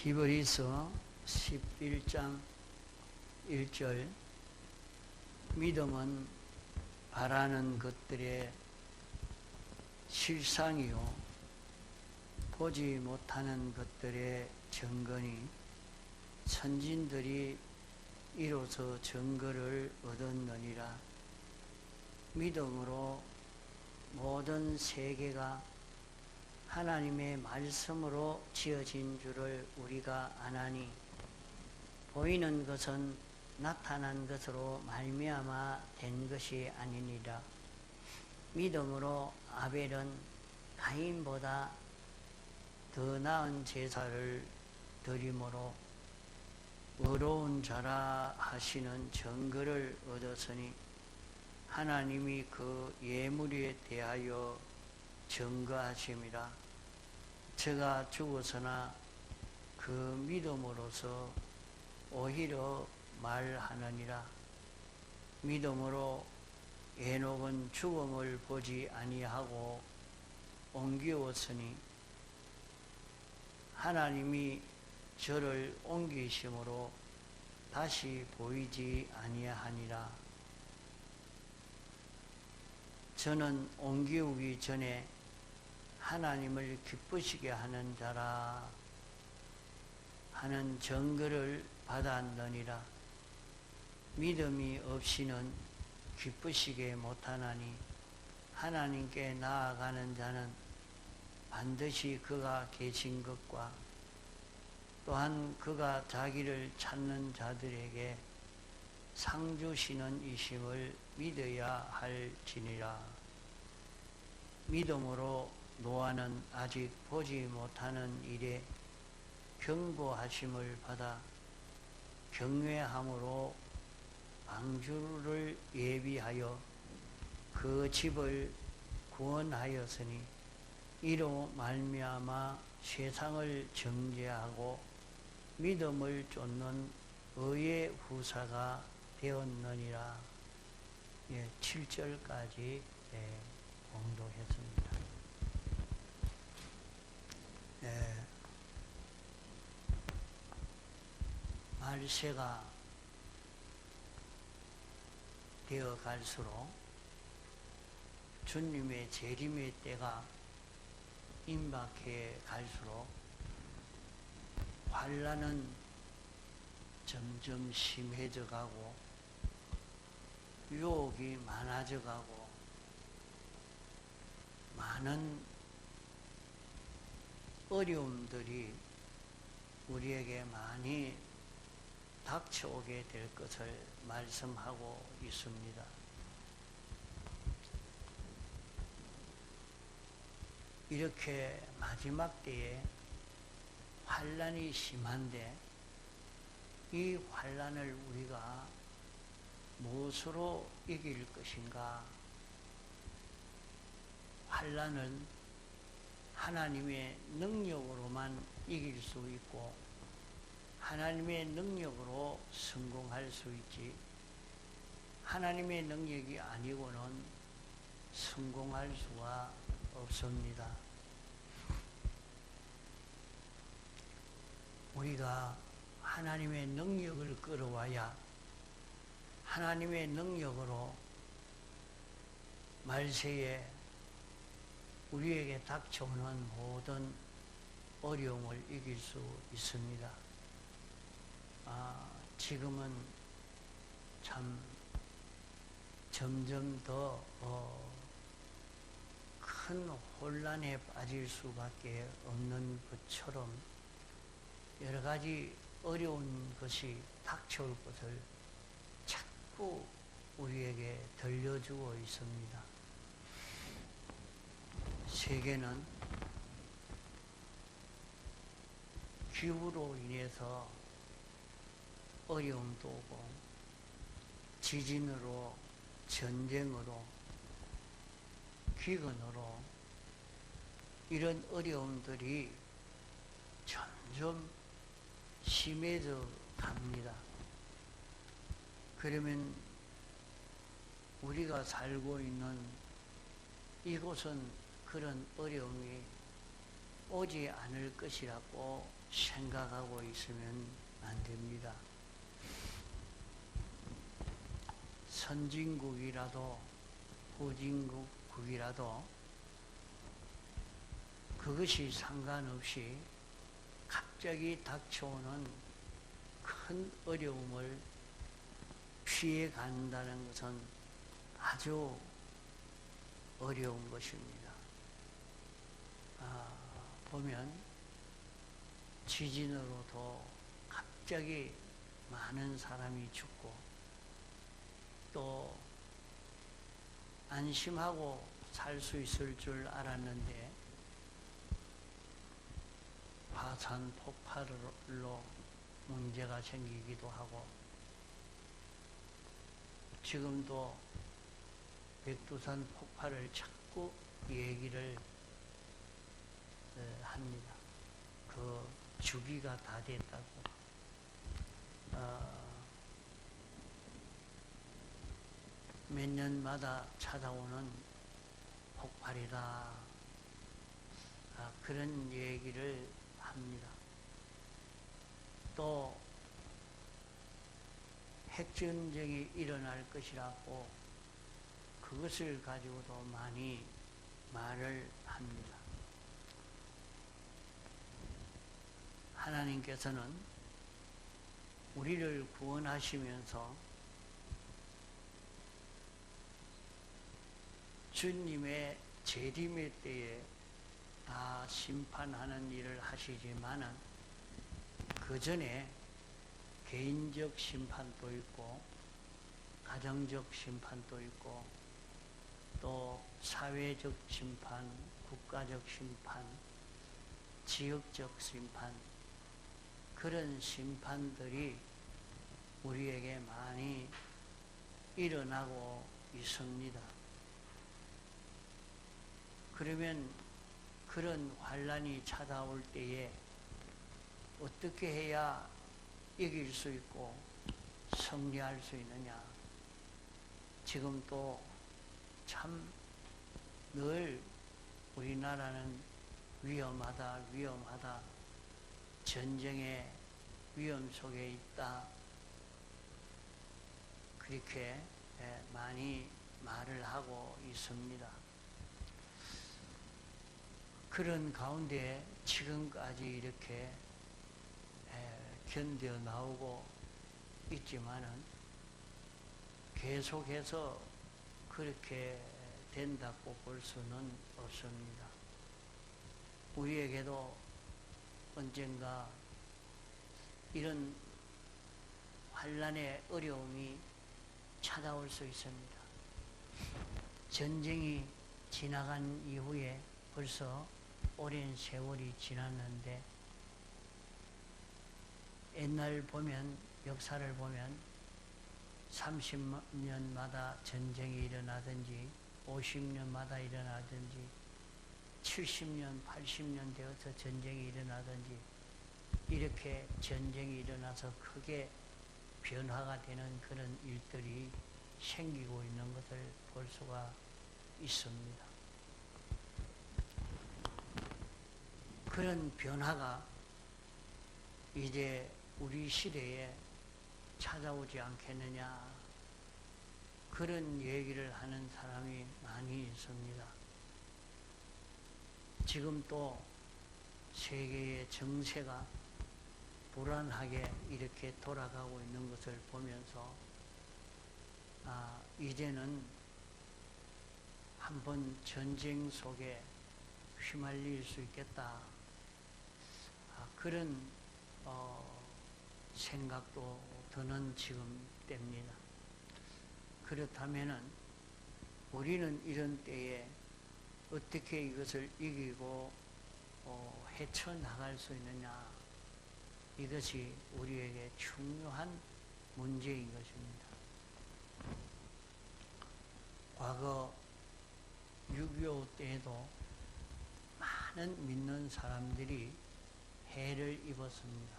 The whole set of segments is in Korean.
히브리서 11장 1절 믿음은 바라는 것들의 실상이요 보지 못하는 것들의 증거니 선진들이 이로써 증거를 얻었느니라. 믿음으로 모든 세계가 하나님의 말씀으로 지어진 줄을 우리가 아나니 보이는 것은 나타난 것으로 말미암아 된 것이 아니니라. 믿음으로 아벨은 가인보다 더 나은 제사를 드림으로 의로운 자라 하시는 증거를 얻었으니 하나님이 그 예물에 대하여 증거하심이라. 저가 죽었으나 그 믿음으로서 오히려 말하느니라. 믿음으로 에녹은 죽음을 보지 아니하고 옮기었으니 하나님이 저를 옮기심으로 다시 보이지 아니하니라. 저는 옮기우기 전에 하나님을 기쁘시게 하는 자라 하는 증거를 받았느니라. 믿음이 없이는 기쁘시게 못하나니 하나님께 나아가는 자는 반드시 그가 계신 것과 또한 그가 자기를 찾는 자들에게 상 주시는 이심을 믿어야 할지니라. 믿음으로 노아는 아직 보지 못하는 일에 경고하심을 받아 경외함으로 방주를 예비하여 그 집을 구원하였으니 이로 말미암아 세상을 정죄하고 믿음을 쫓는 의의 후사가 되었느니라. 7절까지 공독했습니다. 말세가 되어 갈수록 주님의 재림의 때가 임박해 갈수록 환난은 점점 심해져 가고 유혹이 많아져 가고 많은 어려움들이 우리에게 많이 닥쳐오게 될 것을 말씀하고 있습니다. 이렇게 마지막 때에 환난이 심한데 이 환난을 우리가 무엇으로 이길 것인가? 환난은 하나님의 능력으로만 이길 수 있고 하나님의 능력으로 성공할 수 있지 하나님의 능력이 아니고는 성공할 수가 없습니다. 우리가 하나님의 능력을 끌어와야 하나님의 능력으로 말세에 우리에게 닥쳐오는 모든 어려움을 이길 수 있습니다. 지금은 참 점점 더 큰 혼란에 빠질 수밖에 없는 것처럼 여러 가지 어려운 것이 닥쳐올 것을 자꾸 우리에게 들려주고 있습니다. 세계는 기후로 인해서 어려움도 오고 지진으로 전쟁으로 기근으로 이런 어려움들이 점점 심해져 갑니다. 그러면 우리가 살고 있는 이곳은 그런 어려움이 오지 않을 것이라고 생각하고 있으면 안 됩니다. 선진국이라도 후진국이라도 그것이 상관없이 갑자기 닥쳐오는 큰 어려움을 피해 간다는 것은 아주 어려운 것입니다. 보면 지진으로도 갑자기 많은 사람이 죽고 또 안심하고 살 수 있을 줄 알았는데 화산 폭발로 문제가 생기기도 하고 지금도 백두산 폭발을 자꾸 얘기를 합니다. 그 주기가 다 됐다고. 몇 년마다 찾아오는 폭발이다. 그런 얘기를 합니다. 또 핵전쟁이 일어날 것이라고 그것을 가지고도 많이 말을 합니다. 하나님께서는 우리를 구원하시면서 주님의 재림의 때에 다 심판하는 일을 하시지만은 그 전에 개인적 심판도 있고 가정적 심판도 있고 또 사회적 심판, 국가적 심판, 지역적 심판 그런 심판들이 우리에게 많이 일어나고 있습니다. 그러면 그런 환란이 찾아올 때에 어떻게 해야 이길 수 있고 승리할 수 있느냐? 지금 또 참 늘 우리나라는 위험하다. 전쟁의 위험 속에 있다. 그렇게 많이 말을 하고 있습니다. 그런 가운데 지금까지 이렇게 견뎌 나오고 있지만은 계속해서 그렇게 된다고 볼 수는 없습니다. 우리에게도 언젠가 이런 환란의 어려움이 찾아올 수 있습니다. 전쟁이 지나간 이후에 벌써 오랜 세월이 지났는데 옛날 보면 역사를 보면 30년마다 전쟁이 일어나든지 50년마다 일어나든지 70년, 80년 되어서 전쟁이 일어나든지 이렇게 전쟁이 일어나서 크게 변화가 되는 그런 일들이 생기고 있는 것을 볼 수가 있습니다. 그런 변화가 이제 우리 시대에 찾아오지 않겠느냐 그런 얘기를 하는 사람이 많이 있습니다. 지금 또 세계의 정세가 불안하게 이렇게 돌아가고 있는 것을 보면서 이제는 한번 전쟁 속에 휘말릴 수 있겠다 그런 생각도 드는 지금 때입니다. 그렇다면은 우리는 이런 때에 어떻게 이것을 이기고 헤쳐나갈 수 있느냐 이것이 우리에게 중요한 문제인 것입니다. 과거 6.25 때에도 많은 믿는 사람들이 해를 입었습니다.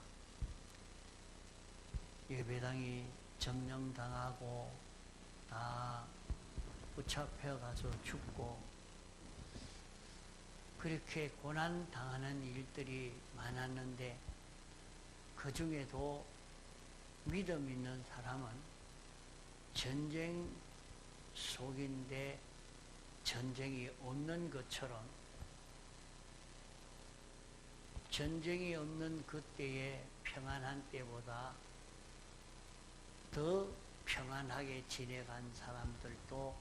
예배당이 점령당하고 다 붙잡혀 가서 죽고 그렇게 고난당하는 일들이 많았는데 그 중에도 믿음 있는 사람은 전쟁 속인데 전쟁이 없는 것처럼 전쟁이 없는 그때의 평안한 때보다 더 평안하게 지내간 사람들도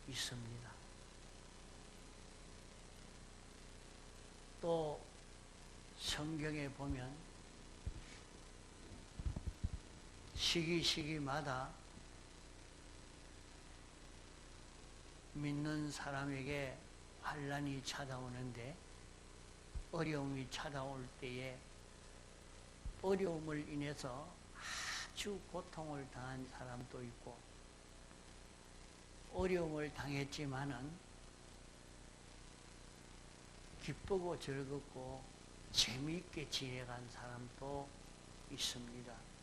있습니다. 또 성경에 보면 시기마다 믿는 사람에게 환난이 찾아오는데 어려움이 찾아올 때에 어려움을 인해서 아주 고통을 당한 사람도 있고 어려움을 당했지만은 기쁘고 즐겁고 재미있게 지내간 사람도 있습니다.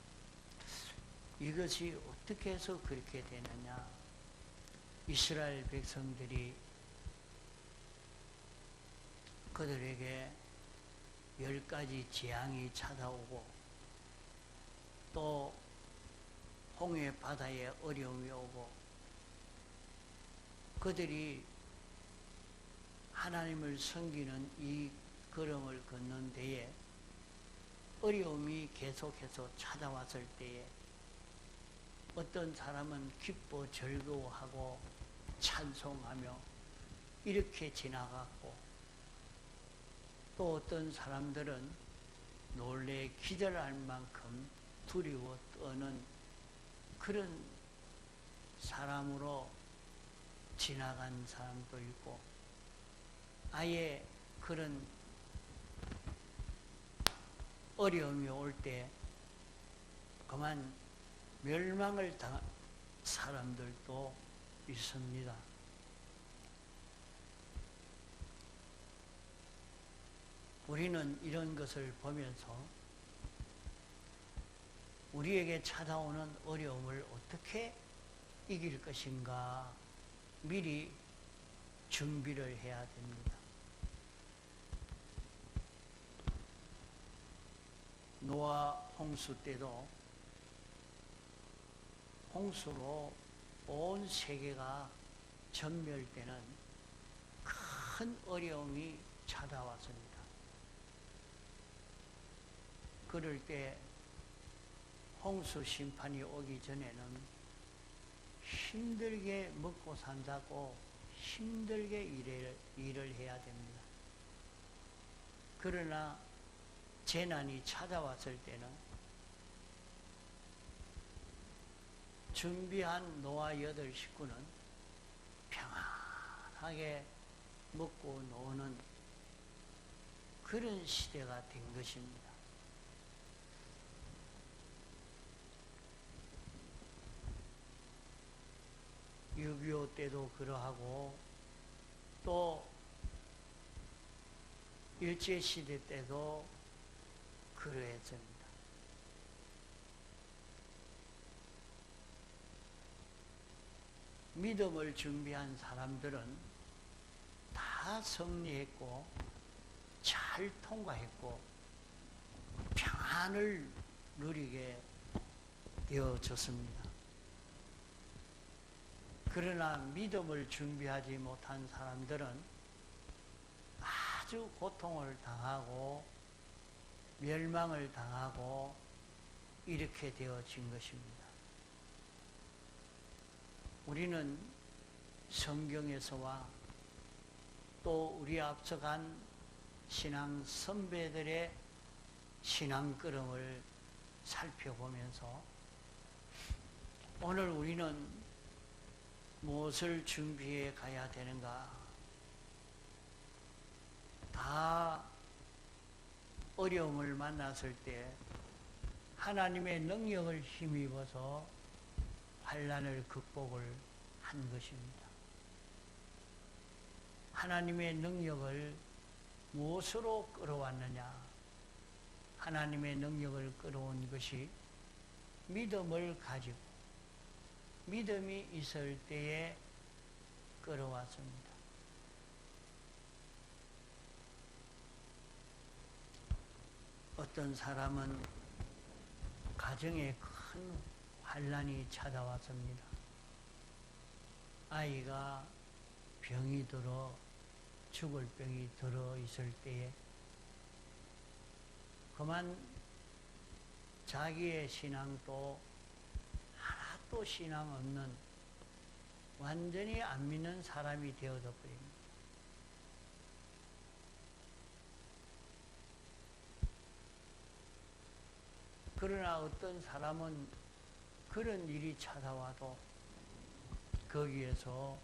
이것이 어떻게 해서 그렇게 되느냐? 이스라엘 백성들이 그들에게 10가지 재앙이 찾아오고 또 홍해 바다에 어려움이 오고 그들이 하나님을 섬기는 이 걸음을 걷는 데에 어려움이 계속해서 찾아왔을 때에 어떤 사람은 기뻐 즐거워하고 찬송하며 이렇게 지나갔고 또 어떤 사람들은 놀래 기절할 만큼 두려워 떠는 그런 사람으로 지나간 사람도 있고 아예 그런 어려움이 올 때 그만 멸망을 당한 사람들도 있습니다. 우리는 이런 것을 보면서 우리에게 찾아오는 어려움을 어떻게 이길 것인가 미리 준비를 해야 됩니다. 노아 홍수 때도 홍수로 온 세계가 전멸되는 큰 어려움이 찾아왔습니다. 그럴 때 홍수 심판이 오기 전에는 힘들게 먹고 산다고 힘들게 일을 해야 됩니다. 그러나 재난이 찾아왔을 때는 준비한 노아 8식구는 평안하게 먹고 노는 그런 시대가 된 것입니다. 6.25 때도 그러하고 또 일제시대 때도 그러했습니다. 믿음을 준비한 사람들은 다 승리했고 잘 통과했고 평안을 누리게 되어졌습니다. 그러나 믿음을 준비하지 못한 사람들은 아주 고통을 당하고 멸망을 당하고 이렇게 되어진 것입니다. 우리는 성경에서와 또 우리 앞서간 신앙 선배들의 신앙 걸음을 살펴보면서 오늘 우리는 무엇을 준비해 가야 되는가? 다 어려움을 만났을 때 하나님의 능력을 힘입어서 환난을 극복을 한 것입니다. 하나님의 능력을 무엇으로 끌어왔느냐? 하나님의 능력을 끌어온 것이 믿음을 가지고 믿음이 있을 때에 끌어왔습니다. 어떤 사람은 가정에 큰 환란이 찾아왔습니다. 아이가 병이 들어 죽을 병이 들어 있을 때에 그만 자기의 신앙도 하나도 신앙 없는 완전히 안 믿는 사람이 되어져 버립니다. 그러나 어떤 사람은 그런 일이 찾아와도 거기에서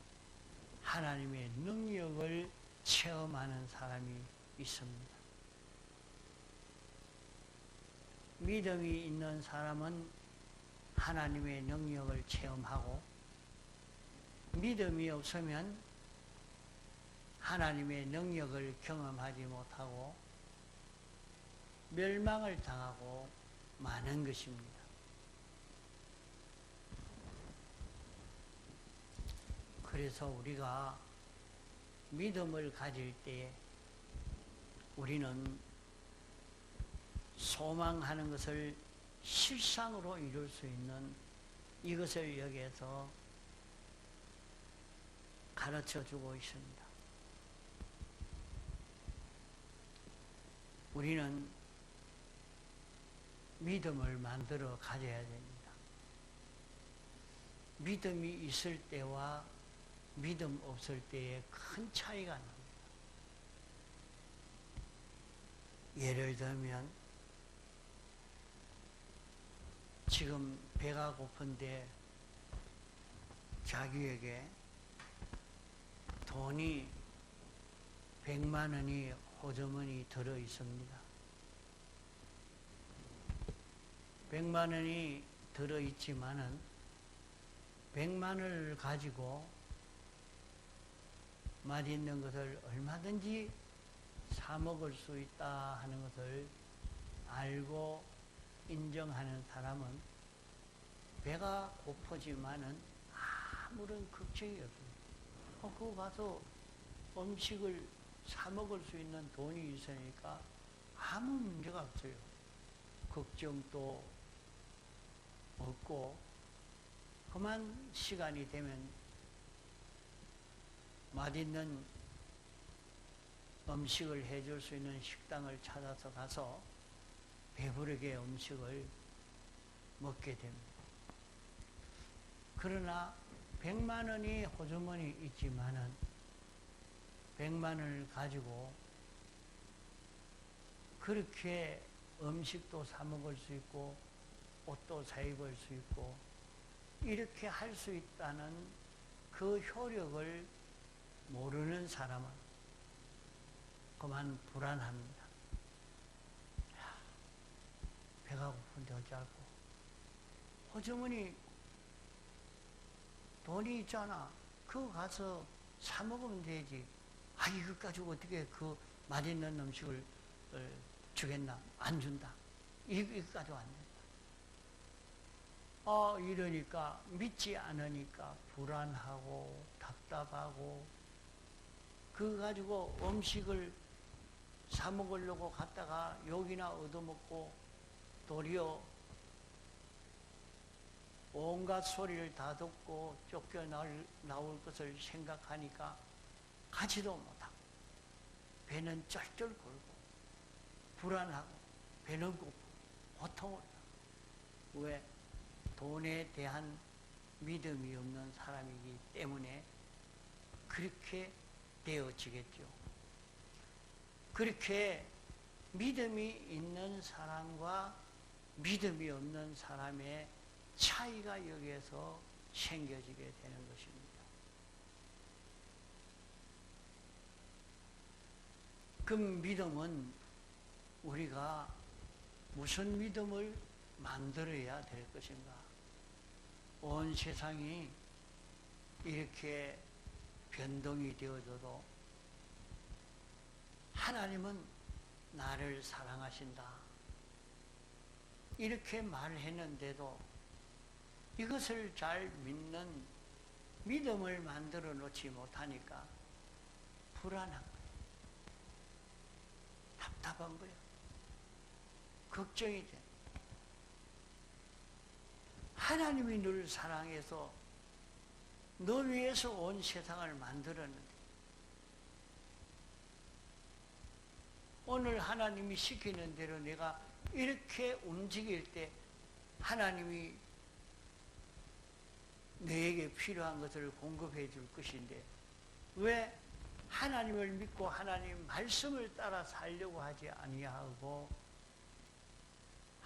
하나님의 능력을 체험하는 사람이 있습니다. 믿음이 있는 사람은 하나님의 능력을 체험하고, 믿음이 없으면 하나님의 능력을 경험하지 못하고 멸망을 당하고 마는 것입니다. 그래서 우리가 믿음을 가질 때 우리는 소망하는 것을 실상으로 이룰 수 있는 이것을 여기에서 가르쳐 주고 있습니다. 우리는 믿음을 만들어 가져야 됩니다. 믿음이 있을 때와 믿음 없을 때에 큰 차이가 납니다. 예를 들면 지금 배가 고픈데 자기에게 돈이 100만 원이 호주머니 들어 있습니다. 100만 원이 들어 있지만은 100만 원을 가지고 맛있는 것을 얼마든지 사 먹을 수 있다 하는 것을 알고 인정하는 사람은 배가 고프지만은 아무런 걱정이 없습니다. 그거 가서 음식을 사 먹을 수 있는 돈이 있으니까 아무 문제가 없어요. 걱정도 없고, 그만 시간이 되면 맛있는 음식을 해줄 수 있는 식당을 찾아서 가서 배부르게 음식을 먹게 됩니다. 그러나 100만 원이 호주머니 있지만은 100만 원을 가지고 그렇게 음식도 사 먹을 수 있고 옷도 사 입을 수 있고 이렇게 할 수 있다는 그 효력을 모르는 사람은 그만 불안합니다. 배가 고픈데 어쩌고. 호주머니 돈이 있잖아. 그거 가서 사 먹으면 되지. 이거 가지고 어떻게 그 맛있는 음식을 주겠나? 안 준다. 이거 가지고 안 된다. 이러니까 믿지 않으니까 불안하고 답답하고 그거 가지고 음식을 사 먹으려고 갔다가 욕이나 얻어먹고 도리어 온갖 소리를 다 듣고 쫓겨나올 것을 생각하니까 가지도 못하고 배는 쩔쩔 굴고 불안하고 배는 고프고 고통을 하고. 왜? 돈에 대한 믿음이 없는 사람이기 때문에 그렇게 되어지겠죠. 그렇게 믿음이 있는 사람과 믿음이 없는 사람의 차이가 여기에서 생겨지게 되는 것입니다. 그 믿음은 우리가 무슨 믿음을 만들어야 될 것인가? 온 세상이 이렇게 변동이 되어져도 하나님은 나를 사랑하신다. 이렇게 말했는데도 이것을 잘 믿는 믿음을 만들어 놓지 못하니까 불안한 거예요. 답답한 거예요. 걱정이 돼. 하나님이 너를 사랑해서 너 위해서 온 세상을 만들었는데 오늘 하나님이 시키는 대로 내가 이렇게 움직일 때 하나님이 내게 필요한 것을 공급해 줄 것인데 왜 하나님을 믿고 하나님 말씀을 따라 살려고 하지 아니하고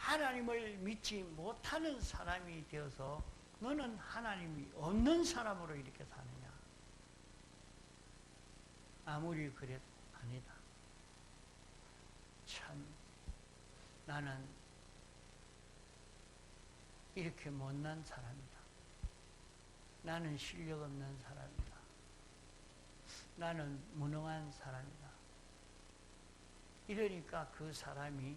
하나님을 믿지 못하는 사람이 되어서 너는 하나님이 없는 사람으로 이렇게 사느냐? 아무리 그래도 아니다. 참 나는 이렇게 못난 사람이다. 나는 실력 없는 사람이다. 나는 무능한 사람이다. 이러니까 그 사람이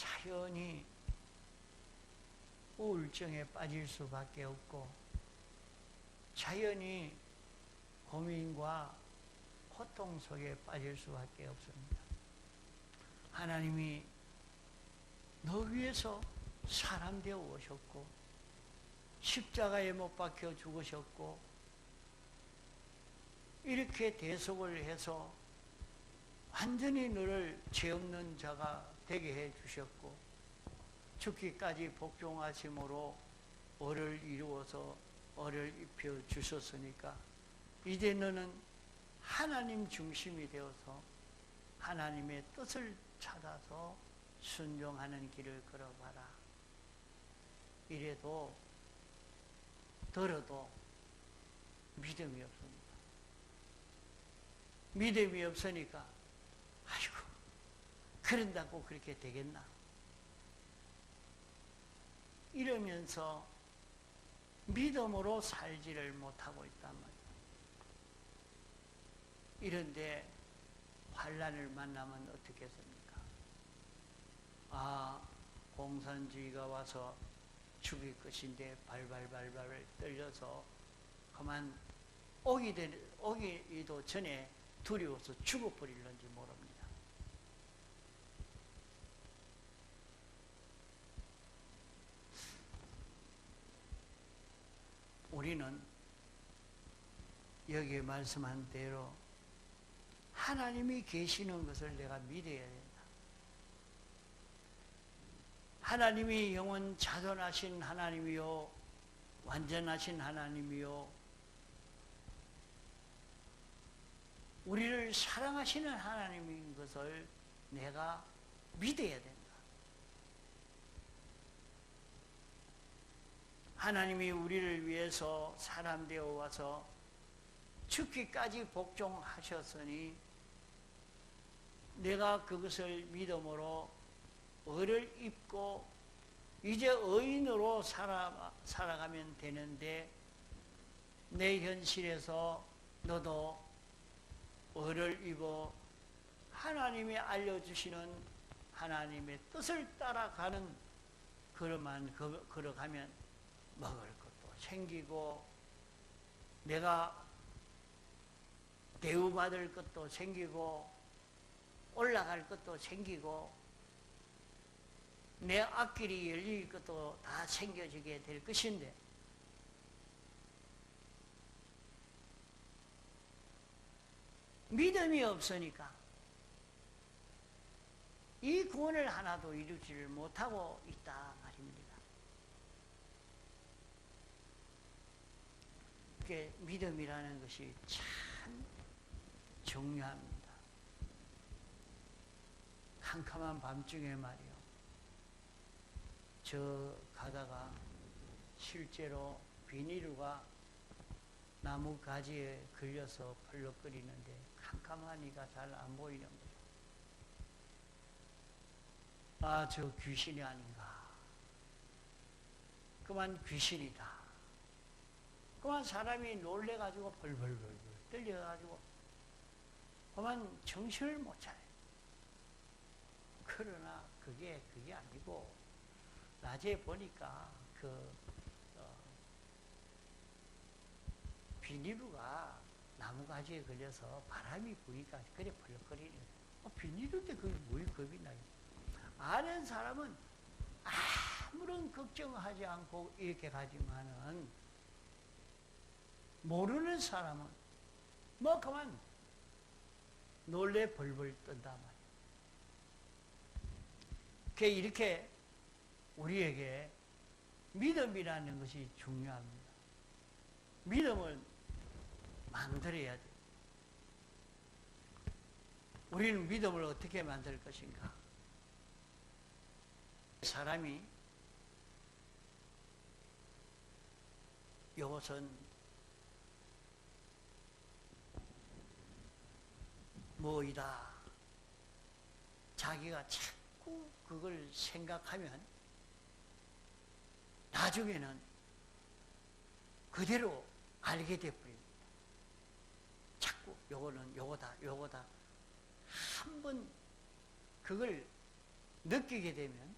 자연히 우울증에 빠질 수밖에 없고 자연히 고민과 고통 속에 빠질 수밖에 없습니다. 하나님이 너 위해서 사람 되어 오셨고 십자가에 못 박혀 죽으셨고 이렇게 대속을 해서 완전히 너를 죄 없는 자가 되게 해 주셨고 죽기까지 복종하심으로 을을 이루어서 을을 입혀 주셨으니까 이제 너는 하나님 중심이 되어서 하나님의 뜻을 찾아서 순종하는 길을 걸어봐라. 이래도 들어도 믿음이 없습니다. 믿음이 없으니까 아이고 그런다고 그렇게 되겠나? 이러면서 믿음으로 살지를 못하고 있단 말이에요. 이런데 환난을 만나면 어떻겠습니까? 아, 공산주의가 와서 죽일 것인데 발발발발 떨려서 그만 오기도 전에 두려워서 죽어버릴는지 모릅니다. 우리는 여기에 말씀한 대로 하나님이 계시는 것을 내가 믿어야 된다. 하나님이 영원 자존하신 하나님이요 완전하신 하나님이요 우리를 사랑하시는 하나님인 것을 내가 믿어야 된다. 하나님이 우리를 위해서 사람 되어 와서 죽기까지 복종하셨으니 내가 그것을 믿음으로 의를 입고 이제 의인으로 살아가면 되는데 내 현실에서 너도 의를 입어 하나님이 알려주시는 하나님의 뜻을 따라가는 걸어만 걸어가면 먹을 것도 생기고 내가 대우받을 것도 생기고 올라갈 것도 생기고 내 앞길이 열릴 것도 다 생겨지게 될 것인데 믿음이 없으니까 이 구원을 하나도 이루지를 못하고 있다 말입니다. 그게 믿음이라는 것이 참 중요합니다. 캄캄한 밤중에 말이요. 저 가다가 실제로 비닐루가 나무 가지에 걸려서 펄럭거리는데 캄캄하니까 잘 안 보이는 거예요. 아, 저 귀신이 아닌가. 그만 귀신이다. 그만 사람이 놀래가지고 벌벌벌 떨려가지고 그만 정신을 못 차려요. 그러나 그게 아니고 낮에 보니까 비닐루가 나무가지에 걸려서 바람이 부니까 그래 벌럭거리는 비닐루인데 그게 뭘 겁이 나요. 아는 사람은 아무런 걱정하지 않고 이렇게 가지만은 모르는 사람은 뭐 그만 놀래 벌벌 떤단 말이에요. 이렇게 우리에게 믿음이라는 것이 중요합니다. 믿음을 만들어야 돼요. 우리는 믿음을 어떻게 만들 것인가? 사람이 이것은 뭐이다. 자기가 자꾸 그걸 생각하면 나중에는 그대로 알게 되어버립니다. 자꾸 요거는 요거다. 한번 그걸 느끼게 되면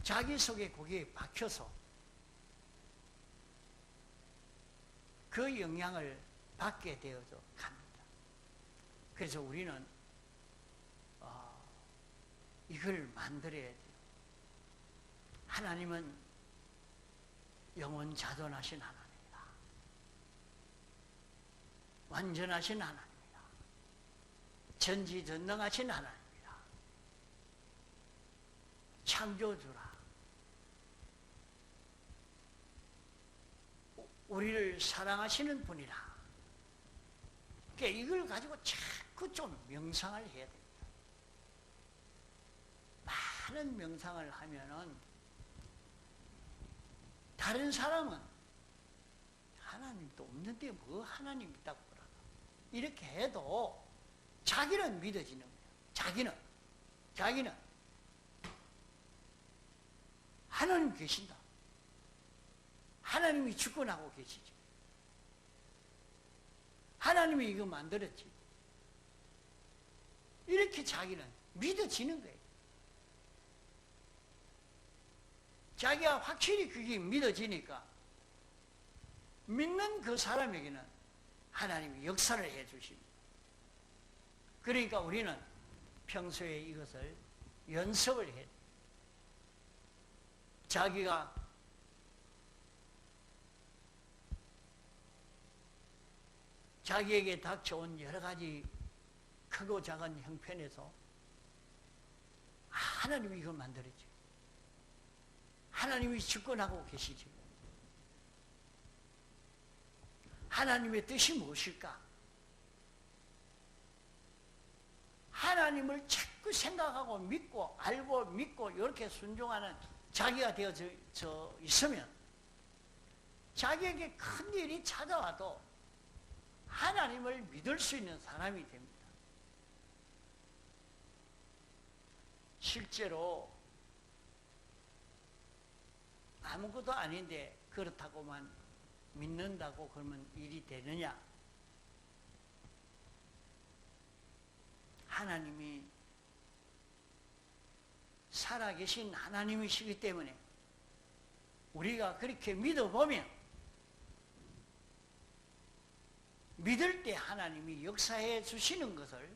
자기 속에 그게 박혀서 그 영향을 받게 되어서 갑니다. 그래서 우리는 이걸 만들어야 돼요. 하나님은 영원자존하신 하나님이다. 완전하신 하나님이다. 전지전능하신 하나님이다. 창조주라. 우리를 사랑하시는 분이라. 그러니까 이걸 가지고 자꾸 좀 명상을 해야 됩니다. 많은 명상을 하면은 다른 사람은 하나님도 없는데 뭐 하나님 있다고 그러나 이렇게 해도 자기는 믿어지는 거예요. 자기는 하나님 계신다. 하나님이 주권하고 계시지. 하나님이 이거 만들었지. 이렇게 자기는 믿어지는 거예요. 자기가 확실히 그게 믿어지니까 믿는 그 사람에게는 하나님이 역사를 해 주십니다. 그러니까 우리는 평소에 이것을 연습을 해야 돼요. 자기에게 닥쳐온 여러 가지 크고 작은 형편에서 하나님이 이걸 만들었지. 하나님이 주권하고 계시지. 하나님의 뜻이 무엇일까? 하나님을 자꾸 생각하고 믿고 알고 믿고 이렇게 순종하는 자기가 되어져 있으면 자기에게 큰 일이 찾아와도 하나님을 믿을 수 있는 사람이 됩니다. 실제로 아무것도 아닌데 그렇다고만 믿는다고 그러면 일이 되느냐? 하나님이 살아계신 하나님이시기 때문에 우리가 그렇게 믿어보면 믿을 때 하나님이 역사해 주시는 것을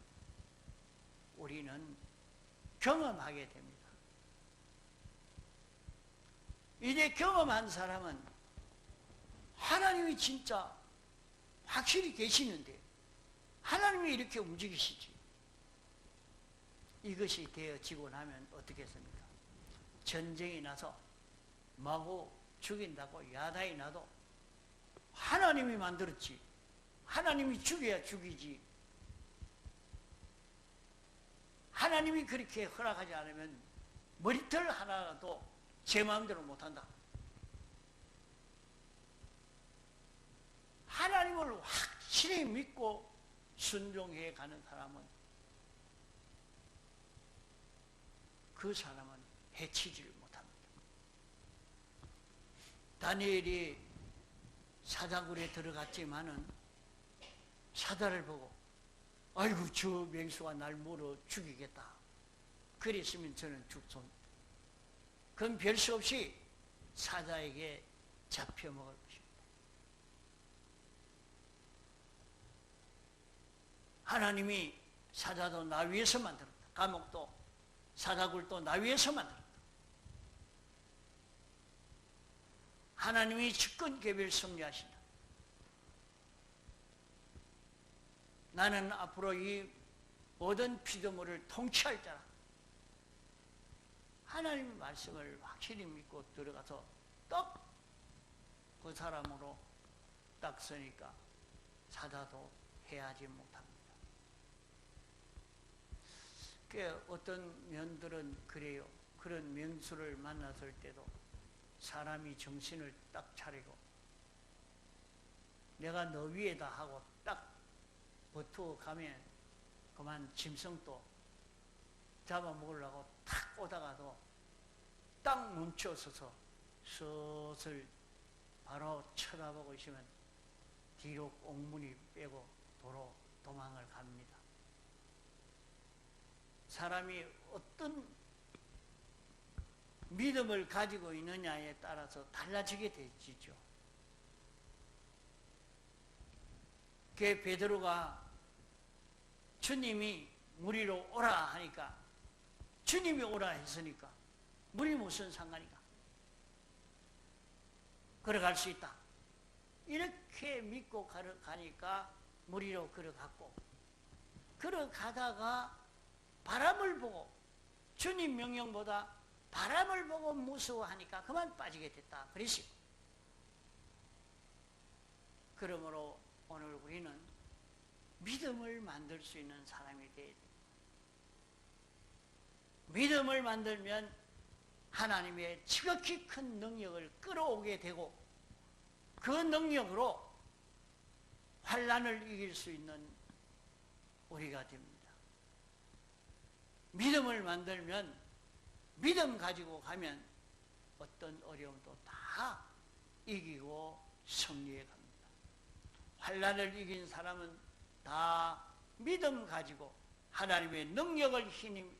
우리는 경험하게 됩니다. 이제 경험한 사람은 하나님이 진짜 확실히 계시는데 하나님이 이렇게 움직이시지. 이것이 되어지고 나면 어떻겠습니까? 전쟁이 나서 마구 죽인다고 야단이 나도 하나님이 만들었지. 하나님이 죽여야 죽이지. 하나님이 그렇게 허락하지 않으면 머리털 하나라도 제 마음대로 못한다. 하나님을 확실히 믿고 순종해 가는 사람은 그 사람은 해치지를 못합니다. 다니엘이 사자굴에 들어갔지만은 사자를 보고 아이고 저 맹수가 날 물어 죽이겠다. 그랬으면 저는 죽습니다. 그건 별 수 없이 사자에게 잡혀먹을 것입니다. 하나님이 사자도 나 위에서 만들었다. 감옥도 사자굴도 나 위에서 만들었다. 하나님이 직권개별 섭리하신다. 나는 앞으로 이 모든 피조물을 통치할 자라. 하나님의 말씀을 확실히 믿고 들어가서 딱 그 사람으로 딱 서니까 사자도 해하지 못합니다. 어떤 면들은 그래요. 그런 명수를 만났을 때도 사람이 정신을 딱 차리고 내가 너 위에다 하고 딱 버투어 가면 그만 짐승도 잡아먹으려고 탁 오다가도 딱 멈춰서서 슬슬 바로 쳐다보고 있으면 뒤로 옥문이 빼고 도로 도망을 갑니다. 사람이 어떤 믿음을 가지고 있느냐에 따라서 달라지게 되지죠. 그 베드로가 주님이 무리로 오라 하니까 주님이 오라 했으니까 물이 무슨 상관이가? 걸어갈 수 있다. 이렇게 믿고 가니까 무리로 걸어갔고, 걸어가다가 바람을 보고 주님 명령보다 바람을 보고 무서워하니까 그만 빠지게 됐다. 그러시고, 그러므로 오늘 우리는 믿음을 만들 수 있는 사람이 되어야 됩니다. 믿음을 만들면 하나님의 지극히 큰 능력을 끌어오게 되고 그 능력으로 환난을 이길 수 있는 우리가 됩니다. 믿음을 만들면 믿음 가지고 가면 어떤 어려움도 다 이기고 승리해 갑니다. 환난을 이긴 사람은 다 믿음 가지고 하나님의 능력을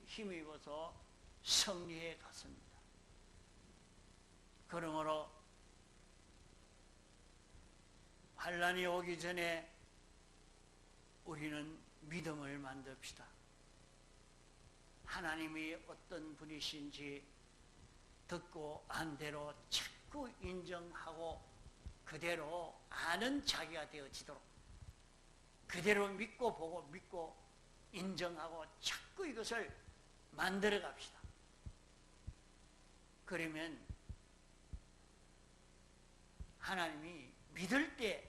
힘입어서 승리해 갔습니다. 그러므로 환난이 오기 전에 우리는 믿음을 만듭시다. 하나님이 어떤 분이신지 듣고 안 대로 자꾸 인정하고 그대로 아는 자기가 되어지도록 그대로 믿고 보고 믿고 인정하고 자꾸 이것을 만들어 갑시다. 그러면 하나님이 믿을 때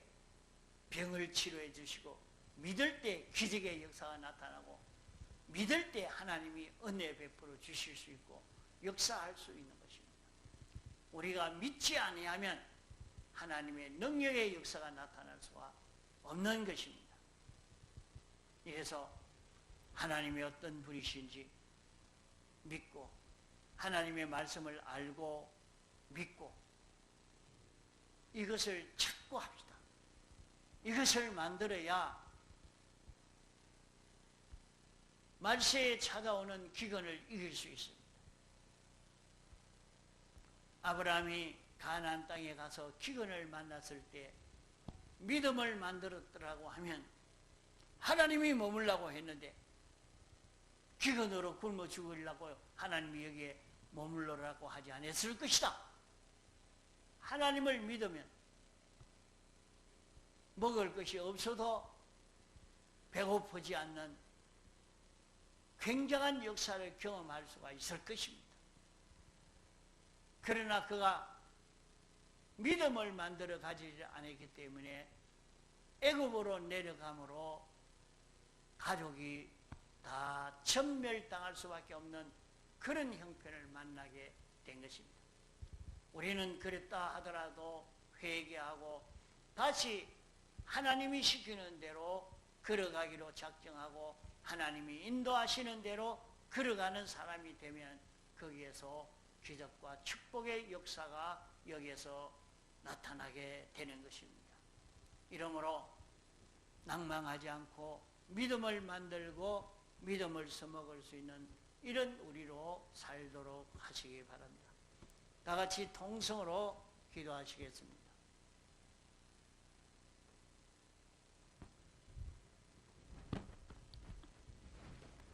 병을 치료해 주시고 믿을 때 기적의 역사가 나타나고 믿을 때 하나님이 은혜 베풀어 주실 수 있고 역사할 수 있는 것입니다. 우리가 믿지 아니하면 하나님의 능력의 역사가 나타날 수가 없는 것입니다. 이래서 하나님이 어떤 분이신지 믿고 하나님의 말씀을 알고 믿고 이것을 찾고 합시다. 이것을 만들어야 말세에 찾아오는 기근을 이길 수 있습니다. 아브라함이 가나안 땅에 가서 기근을 만났을 때 믿음을 만들었더라고 하면 하나님이 머물라고 했는데 기근으로 굶어 죽으려고 하나님이 여기에 머물러라고 하지 않았을 것이다. 하나님을 믿으면 먹을 것이 없어도 배고프지 않는 굉장한 역사를 경험할 수가 있을 것입니다. 그러나 그가 믿음을 만들어 가지지 않았기 때문에 애굽으로 내려감으로 가족이 다 전멸당할 수밖에 없는 그런 형편을 만나게 된 것입니다. 우리는 그랬다 하더라도 회개하고 다시 하나님이 시키는 대로 걸어가기로 작정하고 하나님이 인도하시는 대로 걸어가는 사람이 되면 거기에서 기적과 축복의 역사가 여기에서 나타나게 되는 것입니다. 이러므로 낭망하지 않고 믿음을 만들고 믿음을 써먹을 수 있는 이런 우리로 살도록 하시기 바랍니다. 다 같이 통성으로 기도하시겠습니다.